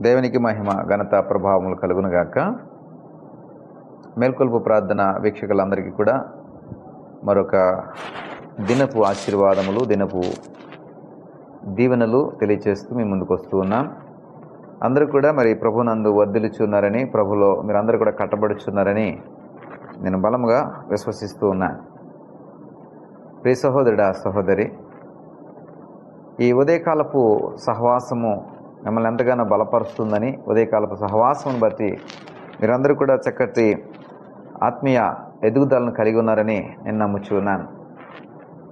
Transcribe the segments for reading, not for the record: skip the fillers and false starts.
దేవునికి మహిమ ఘనత ప్రభావములు కలుగునుగాక. మేల్కొల్పు ప్రార్థన వీక్షకులందరికీ కూడా మరొక దినపు ఆశీర్వాదములు, దినపు దీవెనలు తెలియచేస్తూ మీ ముందుకు వస్తూ ఉన్నాం. అందరూ కూడా మరి ప్రభునందు వర్ధిల్లుచున్నారని, ప్రభులో మీరందరూ కూడా కట్టబడుచున్నారని నేను బలముగా విశ్వసిస్తూ ఉన్నాను. ప్రియ సహోదరుడా, సహోదరి, ఈ ఉదయకాలపు సహవాసము మిమ్మల్ని ఎంతగానో బలపరుస్తుందని, ఉదయకాలపు సహవాసమును బట్టి మీరందరూ కూడా చక్కటి ఆత్మీయ ఎదుగుదలను కలిగి ఉన్నారని నేను నమ్ముచున్నాను.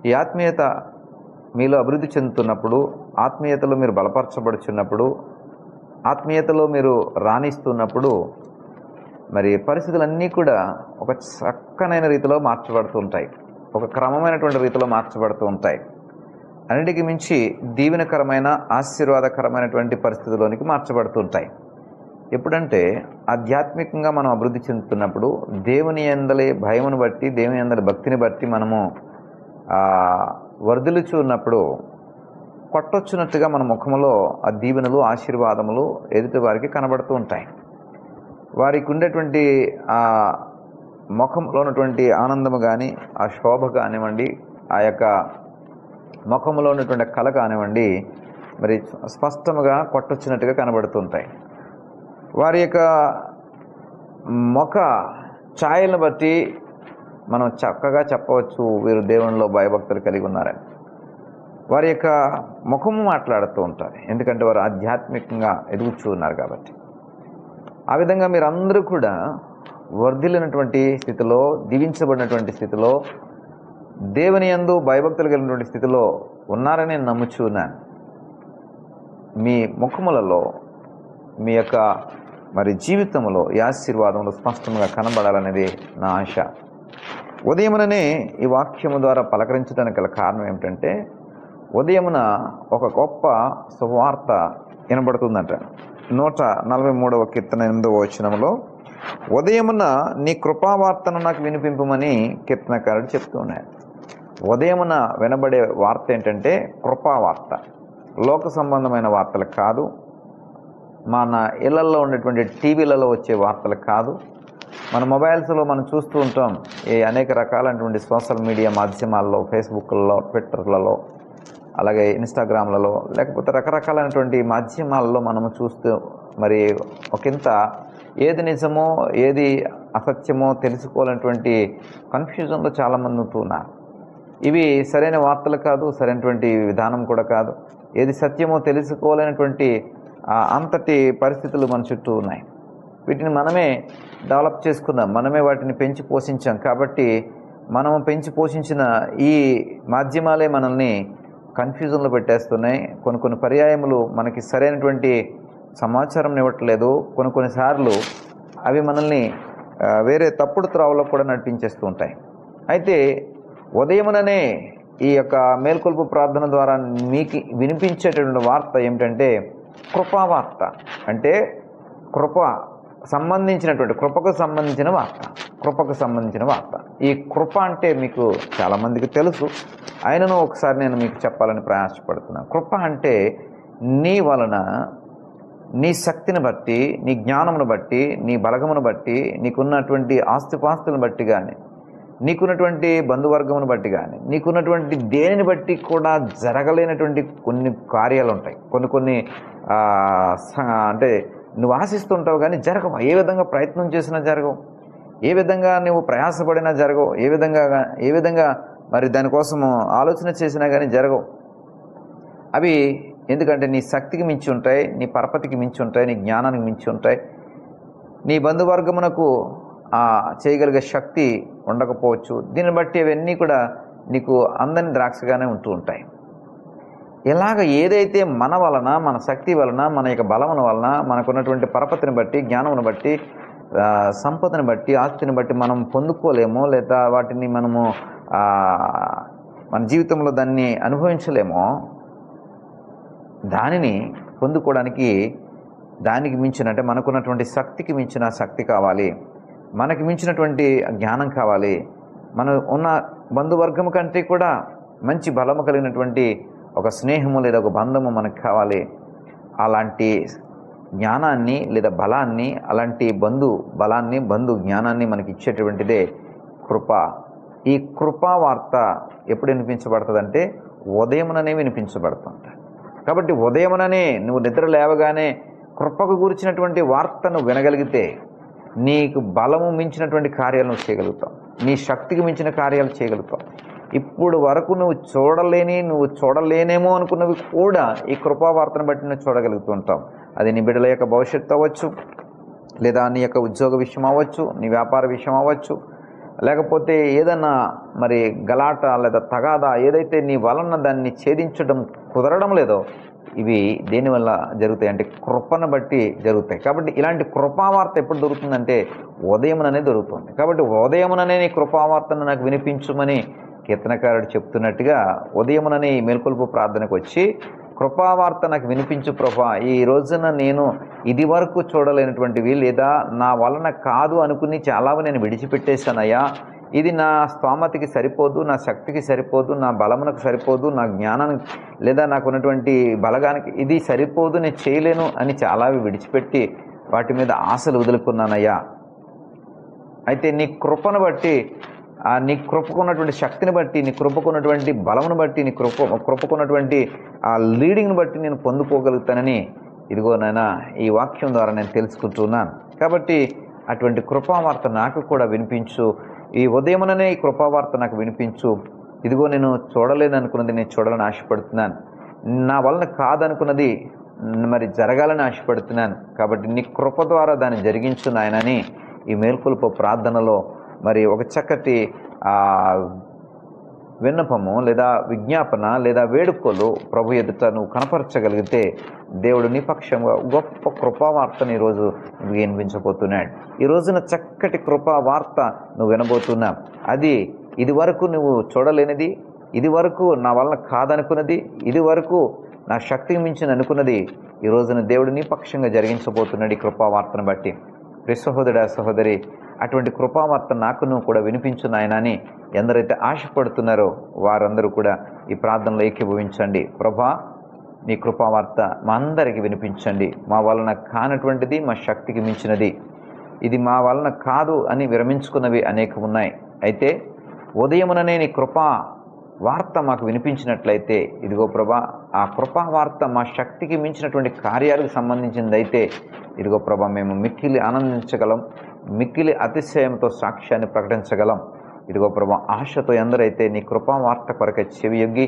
ఈ ఆత్మీయత మీలో అభివృద్ధి చెందుతున్నప్పుడు, ఆత్మీయతలో మీరు బలపరచబడుచున్నప్పుడు, ఆత్మీయతలో మీరు రాణిస్తున్నప్పుడు మరి పరిస్థితులన్నీ కూడా ఒక చక్కనైన రీతిలో మార్చబడుతూ ఉంటాయి, ఒక క్రమమైనటువంటి రీతిలో మార్చబడుతూ ఉంటాయి. అన్నిటికీ మించి దీవెనకరమైన, ఆశీర్వాదకరమైనటువంటి పరిస్థితుల్లోనికి మార్చబడుతుంటాయి. ఎప్పుడంటే ఆధ్యాత్మికంగా మనం అభివృద్ధి చెందుతున్నప్పుడు, దేవుని యందలి భయమును బట్టి, దేవుని యందలి భక్తిని బట్టి మనము వర్ధిల్లుచు ఉన్నప్పుడు కొట్టొచ్చినట్టుగా మన ముఖంలో ఆ దీవెనలు, ఆశీర్వాదములు ఎదుటి వారికి కనబడుతూ ఉంటాయి. వారికి ఉండేటువంటి ఆ ముఖంలో ఉన్నటువంటి ఆనందము కానీ, ఆ శోభ కానివ్వండి, ఆ యొక్క ముఖంలో ఉన్నటువంటి కళ కానివ్వండి, మరి స్పష్టంగా కొట్టొచ్చినట్టుగా కనబడుతుంటాయి. వారి యొక్క ముఖ ఛాయలను బట్టి మనం చక్కగా చెప్పవచ్చు వీరు దేవునిలో భయభక్తులు కలిగి ఉన్నారని. వారి యొక్క ముఖము మాట్లాడుతూ ఉంటారు, ఎందుకంటే వారు ఆధ్యాత్మికంగా ఎదుగుచూ ఉన్నారు కాబట్టి. ఆ విధంగా మీరందరూ కూడా వర్ధిల్లినటువంటి స్థితిలో, దీవించబడినటువంటి స్థితిలో, దేవుని యందు భయభక్తులు కలిగినటువంటి స్థితిలో ఉన్నారని నేను నమ్ముచున్నాను. మీ ముఖములలో, మీ యొక్క మరి జీవితంలో ఈ ఆశీర్వాదంలో స్పష్టంగా కనబడాలనేది నా ఆశ. ఉదయముననే ఈ వాక్యము ద్వారా పలకరించడానికి గల కారణం ఏమిటంటే, ఉదయమున ఒక గొప్ప సువార్త వినబడుతుందంట. 143వ కీర్తన 8వ వచనంలో, ఉదయమున నీ కృపావార్తను నాకు వినిపింపమని కీర్తనకారుడు చెప్తూ ఉన్నాడు. ఉదయమున వినబడే వార్త ఏంటంటే కృపావార్త, లోక సంబంధమైన వార్తలు కాదు, మన ఇళ్లలో ఉండేటువంటి టీవీలలో వచ్చే వార్తలు కాదు, మన మొబైల్స్లో మనం చూస్తూ ఉంటాం. ఈ అనేక రకాలైనటువంటి సోషల్ మీడియా మాధ్యమాల్లో, ఫేస్బుక్లలో, ట్విట్టర్లలో, అలాగే ఇన్స్టాగ్రామ్లలో, లేకపోతే రకరకాలైనటువంటి మాధ్యమాలలో మనము చూస్తూ మరి ఒకంత ఏది నిజమో ఏది అసత్యమో తెలుసుకోవాలనేటువంటి కన్ఫ్యూజన్లో చాలామంది ఉంటున్నారు. ఇవి సరైన వార్తలు కాదు, సరైనటువంటి విధానం కూడా కాదు. ఏది సత్యమో తెలుసుకోవాలనేటువంటి అంతటి పరిస్థితులు మన చుట్టూ ఉన్నాయి. వీటిని మనమే డెవలప్ చేసుకుందాం, మనమే వాటిని పెంచి పోషించాం. కాబట్టి మనము పెంచి పోషించిన ఈ మాధ్యమాలే మనల్ని కన్ఫ్యూజన్లో పెట్టేస్తున్నాయి. కొన్ని పర్యాయములు మనకి సరైనటువంటి సమాచారం ఇవ్వట్లేదు. కొన్నిసార్లు అవి మనల్ని వేరే తప్పుడు త్రోవలో కూడా నడిపించేస్తూ ఉంటాయి. అయితే ఉదయముననే ఈ యొక్క మేల్కొల్పు ప్రార్థన ద్వారా మీకు వినిపించేటటువంటి వార్త ఏమిటంటే కృపావార్త. అంటే కృపకు సంబంధించిన వార్త. ఈ కృప అంటే మీకు చాలామందికి తెలుసు, అయినను ఒకసారి నేను మీకు చెప్పాలని ప్రయాసపడుతున్నాను. కృప అంటే నీ వలన, నీ శక్తిని బట్టి, నీ జ్ఞానమును బట్టి, నీ బలగమును బట్టి, నీకున్నటువంటి ఆస్తిపాస్తులను బట్టి కానీ, నీకున్నటువంటి బంధువర్గమును బట్టి కానీ, నీకున్నటువంటి దేనిని బట్టి కూడా జరగలేనటువంటి కొన్ని కార్యాలు ఉంటాయి. కొన్ని అంటే నువ్వు ఆశిస్తుంటావు కానీ జరగవు. ఏ విధంగా ప్రయత్నం చేసినా జరగవు, ఏ విధంగా నువ్వు ప్రయాసపడినా జరగవు, ఏ విధంగా మరి దానికోసము ఆలోచన చేసినా కానీ జరగవు. అవి ఎందుకంటే నీ శక్తికి మించి ఉంటాయి, నీ పరపతికి మించి ఉంటాయి, నీ జ్ఞానానికి మించి ఉంటాయి. నీ బంధువర్గమునకు చేయగలిగే శక్తి ఉండకపోవచ్చు. దీన్ని బట్టి అవన్నీ కూడా నీకు అందని ద్రాక్షగానే ఉంటూ ఉంటాయి. ఇలాగ ఏదైతే మన వలన, మన శక్తి వలన, మన యొక్క బలముల వలన, మనకున్నటువంటి పరపతిని బట్టి, జ్ఞానమును బట్టి, సంపదను బట్టి, ఆస్తిని బట్టి మనం పొందుకోలేమో, లేదా వాటిని మనము మన జీవితంలో దాన్ని అనుభవించలేమో, దానిని పొందుకోవడానికి దానికి మించిన, అంటే మనకున్నటువంటి శక్తికి మించిన శక్తి కావాలి, మనకి మించినటువంటి జ్ఞానం కావాలి, మన ఉన్న బంధువర్గం కంటే కూడా మంచి బలము కలిగినటువంటి ఒక స్నేహము లేదా ఒక బంధము మనకు కావాలి. అలాంటి జ్ఞానాన్ని లేదా బలాన్ని, అలాంటి బంధు జ్ఞానాన్ని మనకి ఇచ్చేటువంటిదే కృప. ఈ కృపా వార్త ఎప్పుడు వినిపించబడుతుందంటే ఉదయముననే వినిపించబడుతుంది. కాబట్టి ఉదయముననే నువ్వు నిద్ర లేవగానే కృపకు గురించినటువంటి వార్తను వినగలిగితే నీకు బలము మించినటువంటి కార్యాలు నువ్వు చేయగలుగుతావు, నీ శక్తికి మించిన కార్యాలు చేయగలుగుతావు. ఇప్పుడు వరకు నువ్వు చూడలేనేమో అనుకున్నవి కూడా ఈ కృపావార్తను బట్టి నువ్వు చూడగలుగుతూ ఉంటావు. అది నీ బిడ్డల యొక్క భవిష్యత్తు అవ్వచ్చు, లేదా నీ యొక్క ఉద్యోగ విషయం అవ్వచ్చు, నీ వ్యాపార విషయం అవ్వచ్చు, లేకపోతే ఏదన్నా మరి గలాట లేదా తగాదా ఏదైతే నీ వలన దాన్ని ఛేదించడం కుదరడం లేదో, ఇవి దేనివల్ల జరుగుతాయి అంటే కృపను బట్టి జరుగుతాయి. కాబట్టి ఇలాంటి కృపావార్త ఎప్పుడు దొరుకుతుందంటే ఉదయముననే దొరుకుతుంది. కాబట్టి ఉదయముననే నీ కృపావార్తను నాకు వినిపించుమని కీర్తనకారుడు చెప్తున్నట్టుగా ఉదయముననే ఈ మేల్కొల్పు ప్రార్థనకు వచ్చి కృపావార్త నాకు వినిపించు ప్రభా, ఈ రోజున నేను ఇది వరకు చూడలేనటువంటివి లేదా నా వలన కాదు అనుకుని చాలావి నేను విడిచిపెట్టేశానయ్యా, ఇది నా స్తోమతకి సరిపోదు, నా శక్తికి సరిపోదు, నా బలమునకు సరిపోదు, నా జ్ఞానానికి లేదా నాకు ఉన్నటువంటి బలగానికి ఇది సరిపోదు, నేను చేయలేను అని చాలావి విడిచిపెట్టి వాటి మీద ఆశలు వదులుకున్నానయ్యా. అయితే నీ కృపను బట్టి, నీ కృపకున్నటువంటి శక్తిని బట్టి, నీ కృపకున్నటువంటి బలమును బట్టి, నీ కృపకున్నటువంటి ఆ లీడింగ్ని బట్టి నేను పొందుకోగలుగుతానని ఇదిగో నాయన ఈ వాక్యం ద్వారా నేను తెలుసుకుంటున్నాను. కాబట్టి అటువంటి కృపావార్త నాకు కూడా వినిపించు. ఈ ఉదయముననే ఈ కృపావార్త నాకు వినిపించు. ఇదిగో నేను చూడలేననుకున్నది నేను చూడాలని ఆశపడుతున్నాను, నా వలన కాదనుకున్నది మరి జరగాలని ఆశపడుతున్నాను. కాబట్టి నీ కృప ద్వారా దాన్ని జరిగించు నాయనని ఈ మేల్కొల్పు ప్రార్థనలో మరి ఒక చక్కటి విన్నపము లేదా విజ్ఞాపన లేదా వేడుకలు ప్రభు ఎదుట నువ్వు కనపరచగలిగితే దేవుడు నీ పక్షంగా గొప్ప కృపావార్తను ఈరోజు నువ్వు వినిపించబోతున్నాడు. ఈ రోజున చక్కటి కృపావార్త నువ్వు వినబోతున్నావు. అది ఇది వరకు నువ్వు చూడలేనిది, ఇది వరకు నా వలన కాదనుకున్నది, ఇది వరకు నా శక్తికి మించిన అనుకున్నది ఈ రోజున దేవుడు నీ పక్షంగా జరిగించబోతున్నాడు ఈ కృపావార్తను బట్టి. ప్రియ సహోదరా సహోదరి, అటువంటి కృపావార్త నాకు నువ్వు కూడా వినిపించు నాయన అని ఎందరైతే ఆశపడుతున్నారో వారందరూ కూడా ఈ ప్రార్థనలో ఏకీభవించండి. ప్రభా, నీ కృపావార్త మా అందరికీ వినిపించండి. మా వలన కానటువంటిది మా శక్తికి మించినది, ఇది మా వలన కాదు అని విరమించుకున్నవి అనేకం ఉన్నాయి. అయితే ఉదయముననే నీ కృపా వార్త మాకు వినిపించినట్లయితే ఇదిగో ప్రభా, ఆ కృపా వార్త మా శక్తికి మించినటువంటి కార్యాలకు సంబంధించిందైతే ఇదిగో ప్రభా, మేము మిక్కిలి ఆనందించగలం, మిక్కిలి అతిశయంతో సాక్ష్యాన్ని ప్రకటించగలం. ఇదిగో ప్రభా, ఆశతో ఎందరైతే నీ కృపా వార్త కొరకే చెవియొగ్గి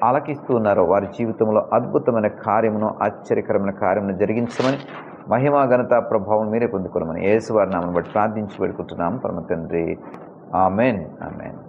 ఆలకిస్తూ ఉన్నారో వారి జీవితంలో అద్భుతమైన కార్యమును, ఆశ్చర్యకరమైన కార్యమును జరిగించమని, మహిమ ఘనత ప్రభావం మీరే పొందుకోమని యేసు వారి నామమును బట్టి ప్రార్థించి పెడుకుంటున్నాం పరమ తండ్రి. Amen, amen.